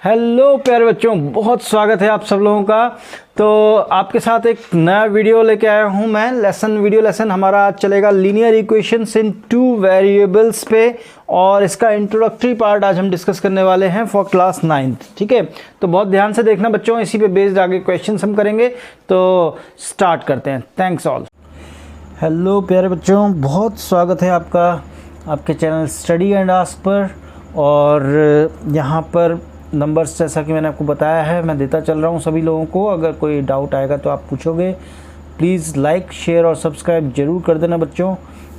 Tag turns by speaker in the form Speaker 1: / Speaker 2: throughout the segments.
Speaker 1: Hello प्यारे बच्चों, बहुत स्वागत है आप सब लोगों का। तो आपके साथ एक नया वीडियो लेके आया हूं मैं। वीडियो लेसन हमारा आज चलेगा लीनियर इक्वेशंस इन 2 वेरिएबल्स पे, और इसका इंट्रोडक्टरी पार्ट आज हम डिस्कस करने वाले हैं फॉर क्लास 9th। ठीक है, तो बहुत ध्यान से देखना बच्चों, इसी पे बेस्ड आगे क्वेश्चंस हम करेंगे। तो स्टार्ट करते हैं। Thanks all. हेलो प्यारे बच्चों, बहुत स्वागत है आपका आपके चैनल स्टडी एंड आस्क पर। और यहाँ पर नंबर्स जैसा कि मैंने आपको बताया है मैं देता चल रहा हूँ सभी लोगों को। अगर कोई डाउट आएगा तो आप पूछोगे। प्लीज़ लाइक, शेयर और सब्सक्राइब ज़रूर कर देना बच्चों।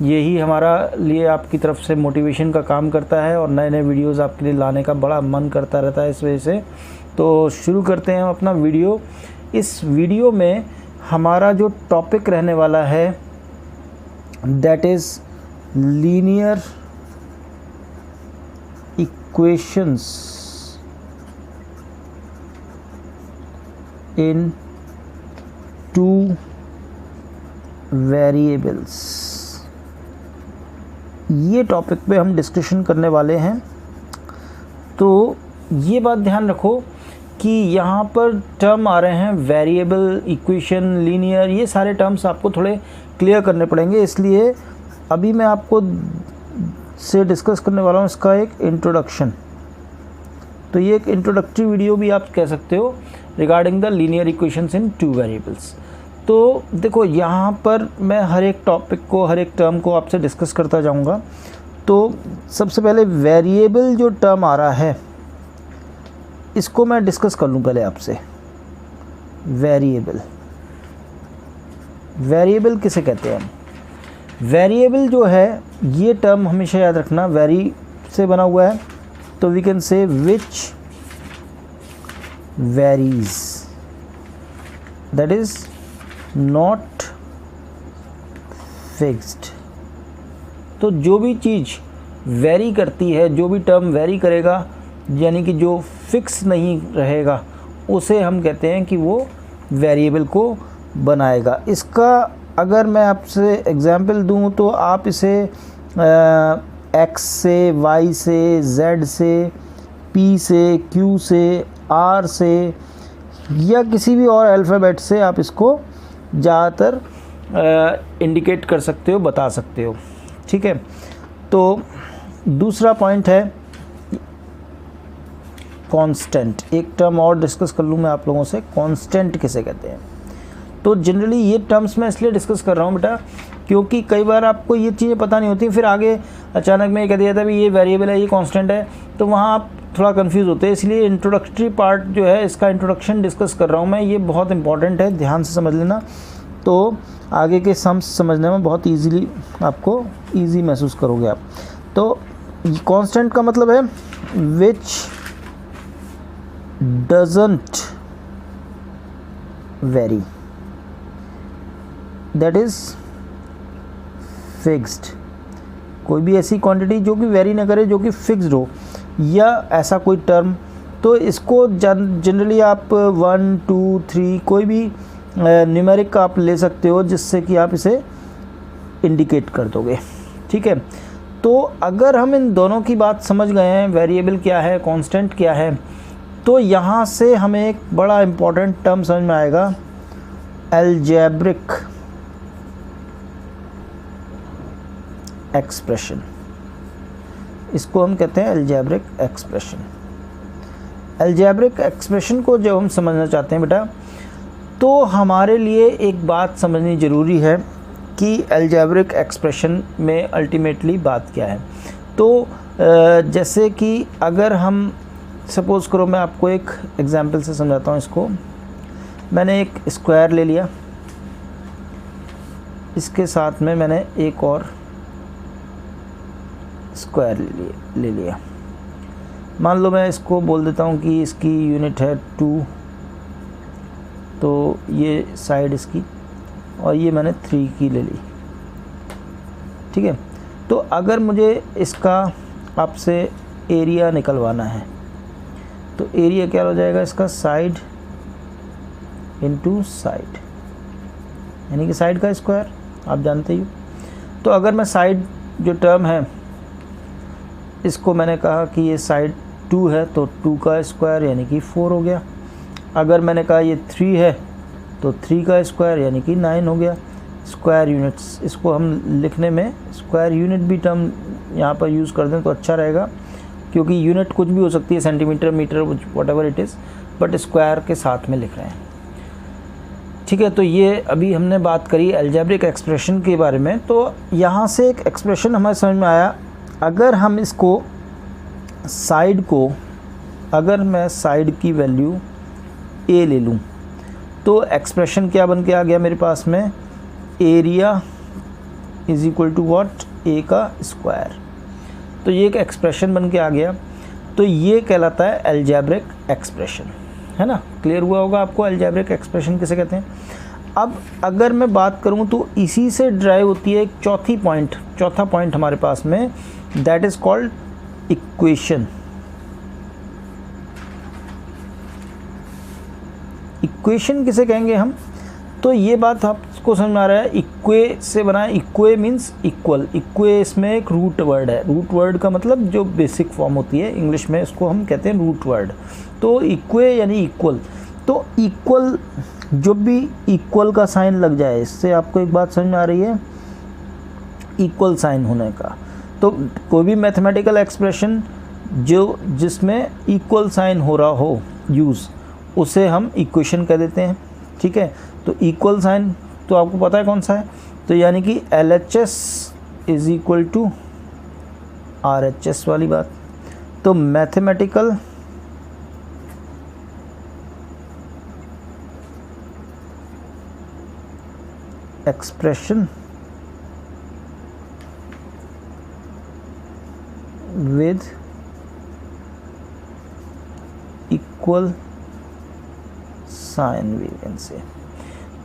Speaker 1: यही हमारा लिए आपकी तरफ से मोटिवेशन का काम करता है, और नए नए वीडियोस आपके लिए लाने का बड़ा मन करता रहता है इस वजह से। तो शुरू करते हैं हम अपना वीडियो। इस वीडियो में हमारा जो टॉपिक रहने वाला है that is linear equations in 2 variables. ये टॉपिक पे हम डिस्कशन करने वाले हैं। तो ये बात ध्यान रखो कि यहाँ पर टर्म आ रहे हैं वेरिएबल, इक्वेशन, लीनियर, ये सारे टर्म्स आपको थोड़े क्लियर करने पड़ेंगे। इसलिए अभी मैं आपको से डिस्कस करने वाला हूँ इसका एक इंट्रोडक्शन। तो ये एक इंट्रोडक्टरी वीडियो भी आप कह सकते हो regarding the linear equations in 2 variables. तो देखो, यहाँ पर मैं हर एक टॉपिक को, हर एक टर्म को आपसे डिस्कस करता जाऊँगा। तो सबसे पहले वेरिएबल जो टर्म आ रहा है इसको मैं डिस्कस कर लूँ पहले आपसे। वेरिएबल किसे कहते हैं? वेरिएबल जो है ये टर्म हमेशा याद रखना, वेरी से बना हुआ है। तो वी कैन से विच varies, that is not fixed। तो जो भी चीज़ वेरी करती है, जो भी टर्म वेरी करेगा, यानी कि जो फिक्स नहीं रहेगा, उसे हम कहते हैं कि वो वेरिएबल को बनाएगा। इसका अगर मैं आपसे एग्जांपल दूं तो आप इसे एक्स से, वाई से, जेड से, पी से, क्यू से, आर से या किसी भी और अल्फ़ाबेट से आप इसको ज़्यादातर इंडिकेट कर सकते हो, बता सकते हो। ठीक है, तो दूसरा पॉइंट है कांस्टेंट। एक टर्म और डिस्कस कर लूँ मैं आप लोगों से, कांस्टेंट किसे कहते हैं। तो जनरली ये टर्म्स मैं इसलिए डिस्कस कर रहा हूँ बेटा क्योंकि कई बार आपको ये चीज़ें पता नहीं होती, फिर आगे अचानक में ये कह दिया था भी ये वेरिएबल है, ये कांस्टेंट है, तो वहाँ आप थोड़ा कंफ्यूज होते हैं। इसलिए इंट्रोडक्टरी पार्ट जो है, इसका इंट्रोडक्शन डिस्कस कर रहा हूँ मैं। ये बहुत इंपॉर्टेंट है, ध्यान से समझ लेना। तो आगे के सम्स समझने में बहुत ईजीली आपको ईजी महसूस करोगे आप। तो कांस्टेंट का मतलब है विच doesn't very, that is fixed. कोई भी ऐसी क्वांटिटी जो कि वेरी ना करे, जो कि फिक्स्ड हो, या ऐसा कोई टर्म। तो इसको जनरली आप 1, 2, 3 कोई भी न्यूमेरिक आप ले सकते हो जिससे कि आप इसे इंडिकेट कर दोगे। ठीक है, तो अगर हम इन दोनों की बात समझ गए हैं, वेरिएबल क्या है, कांस्टेंट क्या है, तो यहाँ से हमें एक बड़ा इम्पॉर्टेंट टर्म समझ में आएगा, अलजेब्रिक एक्सप्रेशन। इसको हम कहते हैं अलजेब्रिक एक्सप्रेशन। अलजेब्रिक एक्सप्रेशन को जब हम समझना चाहते हैं बेटा, तो हमारे लिए एक बात समझनी ज़रूरी है कि अलजेब्रिक एक्सप्रेशन में अल्टीमेटली बात क्या है। तो जैसे कि अगर हम सपोज़ करो, मैं आपको एक एग्जांपल से समझाता हूँ इसको। मैंने एक स्क्वायर ले लिया, इसके साथ में मैंने एक और स्क्वायर ले लिया। मान लो मैं इसको बोल देता हूँ कि इसकी यूनिट है 2, तो ये साइड इसकी, और ये मैंने 3 की ले ली। ठीक है, तो अगर मुझे इसका आपसे एरिया निकलवाना है, तो एरिया क्या हो जाएगा इसका, साइड इनटू साइड, यानी कि साइड का स्क्वायर, आप जानते ही हो। तो अगर मैं साइड जो टर्म है इसको मैंने कहा कि ये साइड 2 है तो 2 का स्क्वायर यानी कि 4 हो गया। अगर मैंने कहा ये 3 है तो 3 का स्क्वायर यानी कि 9 हो गया। स्क्वायर यूनिट्स, इसको हम लिखने में स्क्वायर यूनिट भी टर्म यहाँ पर यूज़ कर दें तो अच्छा रहेगा, क्योंकि यूनिट कुछ भी हो सकती है, centimetre, metre, whatever it is, but square के साथ में लिख रहे हैं। ठीक है, तो ये अभी हमने बात करी अलजेब्रिक एक्सप्रेशन के बारे में। तो यहाँ से एक एक्सप्रेशन हमारे समझ में आया, अगर हम इसको साइड को, अगर मैं साइड की वैल्यू a ले लूँ तो एक्सप्रेशन क्या बन के आ गया मेरे पास में, area is equal to what, a का स्क्वायर। तो ये एक एक्सप्रेशन बन के आ गया। तो ये कहलाता है अलजेब्रिक एक्सप्रेशन, है ना। क्लियर हुआ होगा आपको अलजेब्रिक एक्सप्रेशन किसे कहते हैं। अब अगर मैं बात करूं तो इसी से ड्राइव होती है एक चौथा पॉइंट हमारे पास में, that is called equation. Equation किसे कहेंगे हम, तो ये बात आपको समझ में आ रहा है। इक्वे से बना है, इक्वे मीन्स इक्वल। इक्वे इसमें एक रूट वर्ड है। रूट वर्ड का मतलब जो बेसिक फॉर्म होती है, इंग्लिश में इसको हम कहते हैं रूट वर्ड। तो इक्वे यानी इक्वल। तो इक्वल, जो भी इक्वल का साइन लग जाए, इससे आपको एक बात समझ में आ रही है, इक्वल साइन होने का। तो कोई भी मैथमेटिकल एक्सप्रेशन जिसमें इक्वल साइन हो रहा हो यूज़, उसे हम इक्वेशन कह देते हैं। ठीक है, तो इक्वल साइन तो आपको पता है कौन सा है, तो यानी कि LHS is equal to RHS वाली बात। तो mathematical expression with equal sign we can say.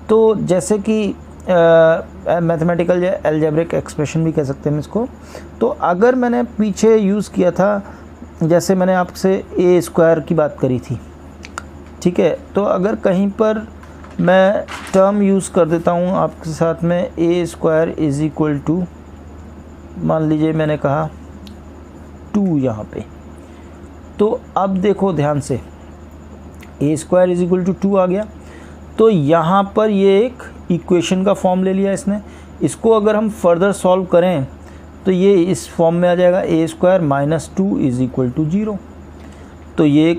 Speaker 1: तो जैसे कि मैथमेटिकल या अलजेब्रिक एक्सप्रेशन भी कह सकते हैं हम इसको। तो अगर मैंने पीछे यूज़ किया था, जैसे मैंने आपसे ए स्क्वायर की बात करी थी, ठीक है, तो अगर कहीं पर मैं टर्म यूज़ कर देता हूँ आपके साथ में, ए स्क्वायर इज़ इक्वल टू, मान लीजिए मैंने कहा 2 यहाँ पे, तो अब देखो ध्यान से, ए स्क्वायर इज इक्वल टू 2 आ गया। तो यहाँ पर ये एक इक्वेशन का फॉर्म ले लिया इसने। इसको अगर हम फर्दर सॉल्व करें तो ये इस फॉर्म में आ जाएगा, a square minus 2 is equal to 0। तो ये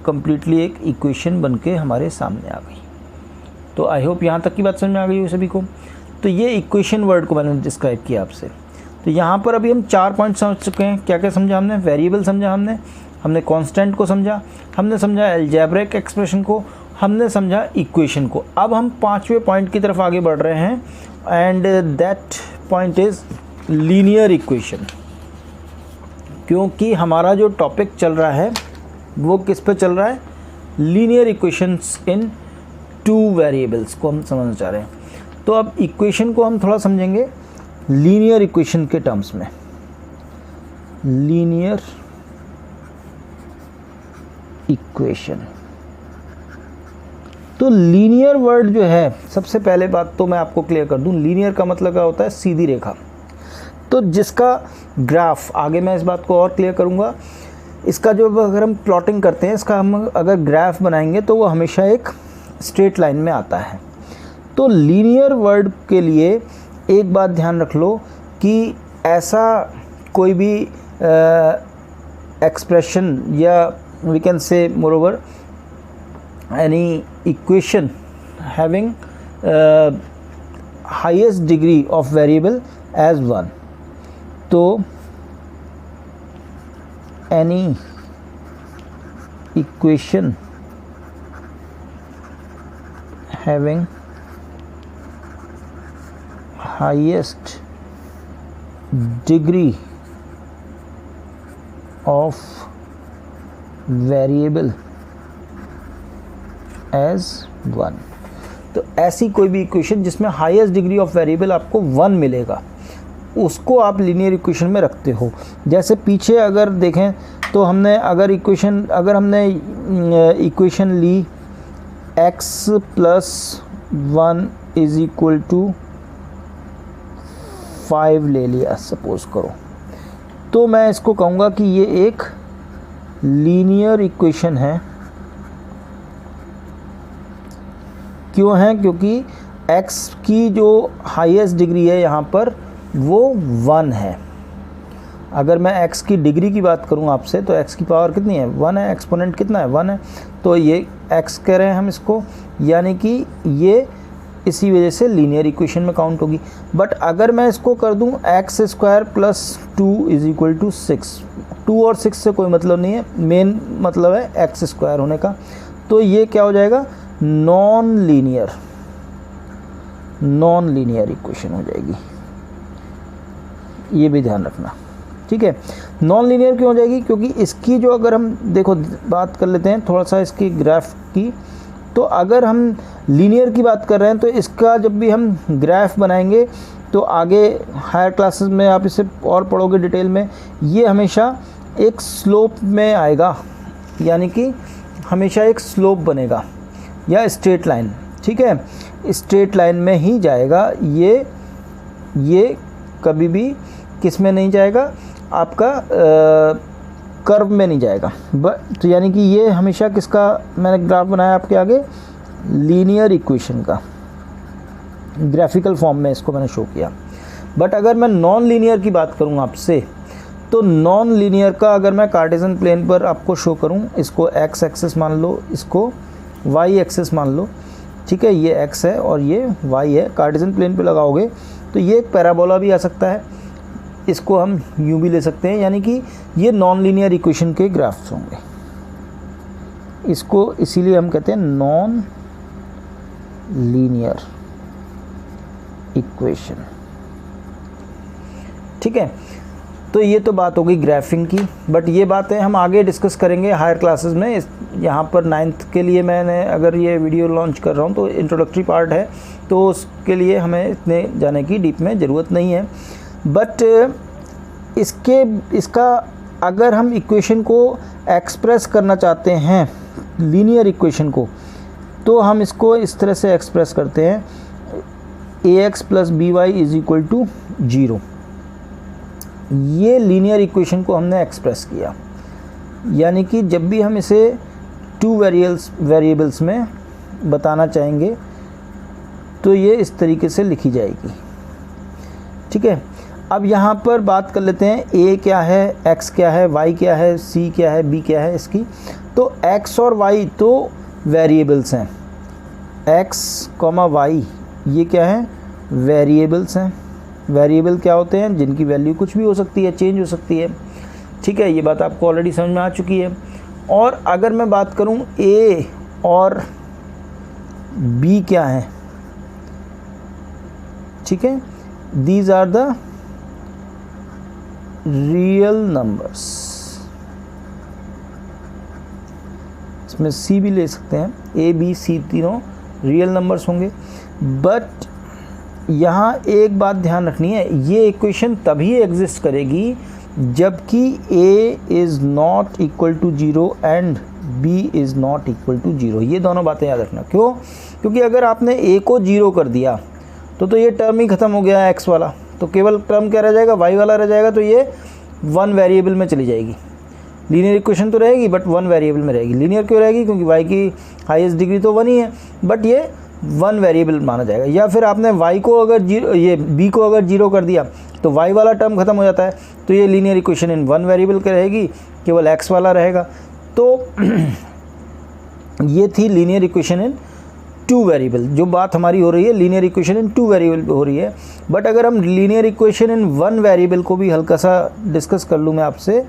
Speaker 1: कम्प्लीटली एक इक्वेशन बन के हमारे सामने आ गई। तो आई होप यहाँ तक की बात समझ में आ गई हो सभी को। तो ये इक्वेशन वर्ड को मैंने डिस्क्राइब किया आपसे। तो यहाँ पर अभी हम 4 पॉइंट समझ चुके हैं। क्या क्या समझा हमने, वेरिएबल समझा हमने कांस्टेंट को समझा, हमने समझा अलजेब्रिक एक्सप्रेशन को, हमने समझा इक्वेशन को। अब हम 5वें पॉइंट की तरफ आगे बढ़ रहे हैं, and that point is linear equation. क्योंकि हमारा जो टॉपिक चल रहा है वो किस पे चल रहा है, लीनियर इक्वेशंस इन 2 वेरिएबल्स को हम समझना चाह रहे हैं। तो अब इक्वेशन को हम थोड़ा समझेंगे लीनियर इक्वेशन के टर्म्स में। लीनियर इक्वेशन, तो लीनियर वर्ड जो है, सबसे पहले बात तो मैं आपको क्लियर कर दूं, लीनियर का मतलब क्या होता है, सीधी रेखा। तो जिसका ग्राफ, आगे मैं इस बात को और क्लियर करूंगा, इसका जो अगर हम प्लॉटिंग करते हैं, इसका हम अगर ग्राफ बनाएंगे तो वो हमेशा एक स्ट्रेट लाइन में आता है। तो लीनियर वर्ड के लिए एक बात ध्यान रख लो कि ऐसा कोई भी एक्सप्रेशन, या we can say moreover any equation having highest degree of variable as 1. तो any equation having highest degree of variable as 1। तो ऐसी कोई भी इक्वेशन जिसमें हाईएस्ट डिग्री ऑफ वेरिएबल आपको 1 मिलेगा, उसको आप लीनियर इक्वेशन में रखते हो। जैसे पीछे अगर देखें तो हमने अगर हमने इक्वेशन ली x plus 1 is equal to 5 ले लिया सपोज करो, तो मैं इसको कहूँगा कि ये एक लीनियर इक्वेशन है। क्यों है? क्योंकि x की जो हाईएस्ट डिग्री है यहाँ पर वो 1 है। अगर मैं x की डिग्री की बात करूँ आपसे तो x की पावर कितनी है? 1 है। एक्सपोनेंट कितना है? 1 है। तो ये x कह रहे हैं हम इसको, यानी कि ये इसी वजह से लीनियर इक्वेशन में काउंट होगी। बट अगर मैं इसको कर दूं x square plus 2 is equal to 6, 2 और 6 से कोई मतलब नहीं है, मेन मतलब है एक्स स्क्वायर होने का, तो ये क्या हो जाएगा? नॉन लीनियर इक्वेशन हो जाएगी। ये भी ध्यान रखना, ठीक है। नॉन लीनियर क्यों हो जाएगी? क्योंकि इसकी जो, अगर हम देखो बात कर लेते हैं थोड़ा सा इसकी ग्राफ की, तो अगर हम लीनियर की बात कर रहे हैं तो इसका जब भी हम ग्राफ बनाएंगे तो आगे हायर क्लासेस में आप इसे और पढ़ोगे डिटेल में, ये हमेशा एक स्लोप में आएगा, यानी कि हमेशा एक स्लोप बनेगा या स्ट्रेट लाइन, ठीक है, स्ट्रेट लाइन में ही जाएगा। ये कभी भी किस में नहीं जाएगा? आपका कर्व में नहीं जाएगा। तो यानी कि ये हमेशा किसका मैंने ग्राफ बनाया आपके आगे? लीनियर इक्वेशन का, ग्राफिकल फॉर्म में इसको मैंने शो किया। बट अगर मैं नॉन लीनियर की बात करूं आपसे, तो नॉन लीनियर का अगर मैं कार्टेशियन प्लेन पर आपको शो करूं, इसको एक्स एक्सिस मान लो, इसको वाई एक्सिस मान लो, ठीक है, ये एक्स है और ये वाई है, कार्टेशियन प्लेन पे लगाओगे तो ये एक पैराबोला भी आ सकता है, इसको हम यूं भी ले सकते हैं, यानी कि ये नॉन लीनियर इक्वेशन के ग्राफ्स होंगे। इसको इसीलिए हम कहते हैं नॉन लीनियर इक्वेशन, ठीक है। तो ये तो बात हो गई ग्राफिंग की, बट ये बातें हम आगे डिस्कस करेंगे हायर क्लासेस में। यहाँ पर 9th के लिए मैंने अगर ये वीडियो लॉन्च कर रहा हूँ तो इंट्रोडक्टरी पार्ट है, तो उसके लिए हमें इतने जाने की डीप में ज़रूरत नहीं है। बट इसका अगर हम इक्वेशन को एक्सप्रेस करना चाहते हैं, लीनियर इक्वेशन को, तो हम इसको इस तरह से एक्सप्रेस करते हैं, ax plus b y is equal to 0। ये लीनियर इक्वेशन को हमने एक्सप्रेस किया, यानी कि जब भी हम इसे 2 वेरिएबल्स में बताना चाहेंगे तो ये इस तरीके से लिखी जाएगी, ठीक है। अब यहाँ पर बात कर लेते हैं a क्या है, x क्या है, y क्या है, c क्या है, b क्या है इसकी। तो x और y तो वेरिएबल्स हैं, x, y ये क्या है? वेरिएबल्स हैं। वेरिएबल क्या होते हैं? जिनकी वैल्यू कुछ भी हो सकती है, चेंज हो सकती है, ठीक है, ये बात आपको ऑलरेडी समझ में आ चुकी है। और अगर मैं बात करूं a और b क्या है, ठीक है, these are the real numbers, इसमें c भी ले सकते हैं, a b c तीनों रियल नंबर्स होंगे। बट यहाँ एक बात ध्यान रखनी है, ये इक्वेशन तभी एग्जिस्ट करेगी जबकि a is not equal to 0 and b is not equal to 0। ये दोनों बातें याद रखना। क्यों? क्योंकि अगर आपने a को 0 कर दिया तो ये टर्म ही ख़त्म हो गया x वाला, तो केवल टर्म क्या रह जाएगा? y वाला रह जाएगा, तो ये 1 वेरिएबल में चली जाएगी। लीनियर इक्वेशन तो रहेगी बट 1 वेरिएबल में रहेगी। लीनियर क्यों रहेगी? क्योंकि y की हाईएस्ट डिग्री तो 1 ही है, बट ये 1 वेरिएबल माना जाएगा। या फिर आपने y को अगर b को अगर 0 कर दिया तो y वाला टर्म ख़त्म हो जाता है, तो ये लीनियर इक्वेशन इन 1 वेरिएबल का रहेगी, केवल x वाला रहेगा। तो ये थी लीनियर इक्वेशन इन 2 वेरिएबल। जो बात हमारी हो रही है लीनियर इक्वेशन इन 2 वेरिएबल पे हो रही है। बट अगर हम लीनियर इक्वेशन इन 1 वेरिएबल को भी हल्का सा डिस्कस कर लूँ मैं आपसे,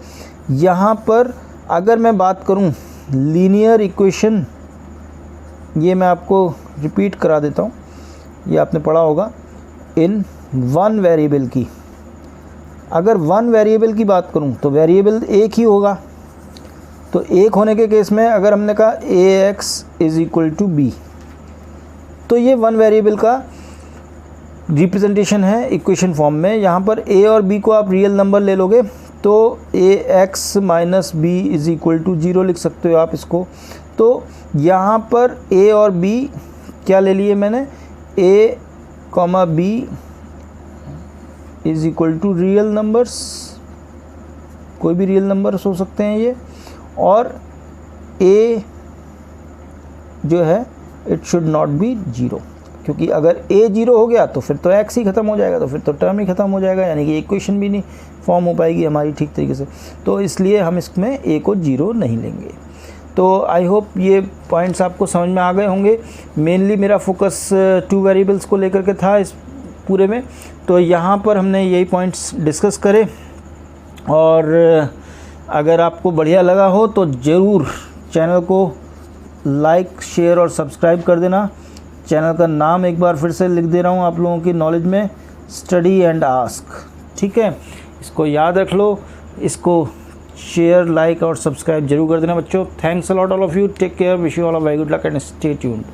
Speaker 1: यहाँ पर अगर मैं बात करूँ लीनियर इक्वेशन, ये मैं आपको रिपीट करा देता हूँ, ये आपने पढ़ा होगा, इन 1 वेरिएबल की। अगर 1 वेरिएबल की बात करूँ तो वेरिएबल एक ही होगा, तो एक होने के केस में अगर हमने कहा ax is equal to b, तो ये 1 वेरिएबल का रिप्रेजेंटेशन है इक्वेशन फॉर्म में। यहाँ पर a और b को आप रियल नंबर ले लोगे तो ax minus b is equal to 0 लिख सकते हो आप इसको। तो यहाँ पर a और b क्या ले लिए मैंने? a, b is equal to real numbers, कोई भी रियल नंबर्स हो सकते हैं ये, और a जो है इट शुड नॉट बी 0, क्योंकि अगर a 0 हो गया तो फिर तो x ही ख़त्म हो जाएगा, तो फिर तो टर्म ही ख़त्म हो जाएगा, यानी कि इक्वेशन भी नहीं फॉर्म हो पाएगी हमारी ठीक तरीके से। तो इसलिए हम इसमें a को 0 नहीं लेंगे। तो आई होप ये पॉइंट्स आपको समझ में आ गए होंगे। मेनली मेरा फोकस 2 वेरिएबल्स को लेकर के था इस पूरे में, तो यहाँ पर हमने यही पॉइंट्स डिस्कस करे। और अगर आपको बढ़िया लगा हो तो ज़रूर चैनल को लाइक, शेयर और सब्सक्राइब कर देना। चैनल का नाम एक बार फिर से लिख दे रहा हूँ आप लोगों की नॉलेज में, स्टडी एंड आस्क, ठीक है। इसको याद रख लो, इसको शेयर, लाइक और सब्सक्राइब जरूर कर देना बच्चों। Thanks a lot all of you, take care, wish you all a very good luck and stay tuned.